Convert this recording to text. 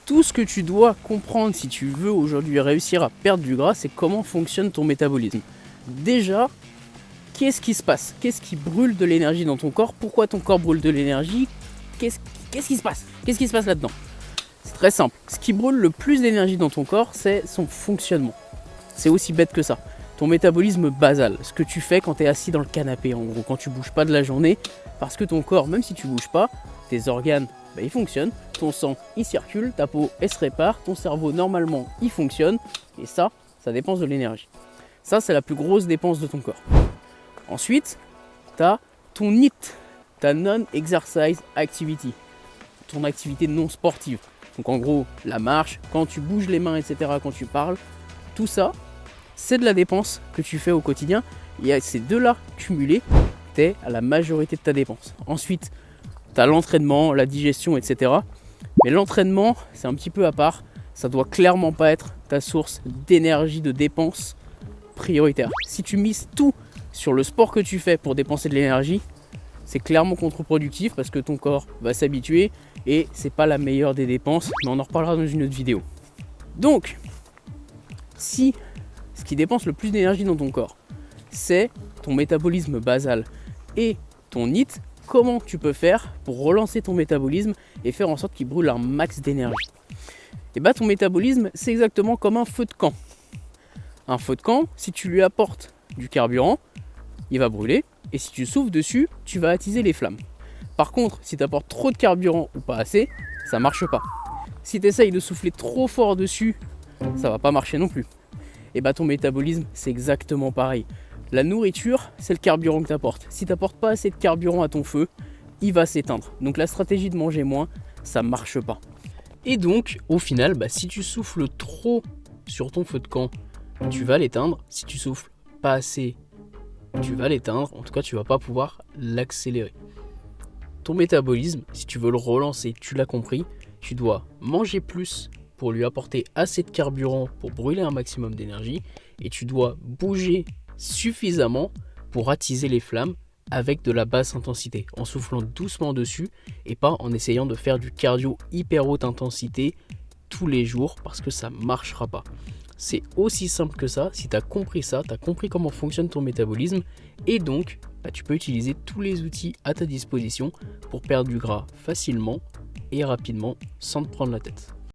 Tout ce que tu dois comprendre si tu veux aujourd'hui réussir à perdre du gras, c'est comment fonctionne ton métabolisme. Déjà, qu'est-ce qui se passe? Qu'est-ce qui brûle de l'énergie dans ton corps? Pourquoi ton corps brûle de l'énergie? Qu'est-ce qui se passe? Qu'est-ce qui se passe là-dedans? C'est très simple. Ce qui brûle le plus d'énergie dans ton corps, c'est son fonctionnement. C'est aussi bête que ça. Ton métabolisme basal, ce que tu fais quand tu es assis dans le canapé, en gros, quand tu bouges pas de la journée, parce que ton corps, même si tu bouges pas, tes organes, ils fonctionnent, ton sang, il circule, ta peau, elle se répare, ton cerveau, normalement, il fonctionne, et ça dépense de l'énergie. Ça, c'est la plus grosse dépense de ton corps. Ensuite, tu as ton NEAT, ta Non-Exercise Activity, ton activité non sportive. Donc en gros, la marche, quand tu bouges les mains, etc., quand tu parles, tout ça, c'est de la dépense que tu fais au quotidien. Et à ces deux-là cumulés, tu es à la majorité de ta dépense. Ensuite, tu as l'entraînement, la digestion, etc. Mais l'entraînement, c'est un petit peu à part. Ça doit clairement pas être ta source d'énergie, de dépense prioritaire. Si tu mises tout sur le sport que tu fais pour dépenser de l'énergie, c'est clairement contre-productif parce que ton corps va s'habituer et c'est pas la meilleure des dépenses, mais on en reparlera dans une autre vidéo. Donc, si ce qui dépense le plus d'énergie dans ton corps, c'est ton métabolisme basal et ton NEAT, comment tu peux faire pour relancer ton métabolisme et faire en sorte qu'il brûle un max d'énergie? Et bah ton métabolisme, c'est exactement comme un feu de camp. Un feu de camp, si tu lui apportes du carburant, il va brûler, et si tu souffles dessus, tu vas attiser les flammes. Par contre, si tu apportes trop de carburant ou pas assez, ça marche pas. Si tu essayes de souffler trop fort dessus, ça va pas marcher non plus. Et bah ton métabolisme, c'est exactement pareil. La nourriture, c'est le carburant que tu apportes. Si tu n'apportes pas assez de carburant à ton feu, il va s'éteindre. Donc la stratégie de manger moins, ça marche pas. Et donc, au final, si tu souffles trop sur ton feu de camp, tu vas l'éteindre. Si tu souffles pas assez, tu vas l'éteindre. En tout cas, tu vas pas pouvoir l'accélérer. Ton métabolisme, si tu veux le relancer, tu l'as compris, tu dois manger plus pour lui apporter assez de carburant pour brûler un maximum d'énergie, et tu dois bouger suffisamment pour attiser les flammes avec de la basse intensité, en soufflant doucement dessus et pas en essayant de faire du cardio hyper haute intensité tous les jours, parce que ça marchera pas. C'est aussi simple que ça. Si tu as compris ça, tu as compris comment fonctionne ton métabolisme, et donc tu peux utiliser tous les outils à ta disposition pour perdre du gras facilement et rapidement sans te prendre la tête.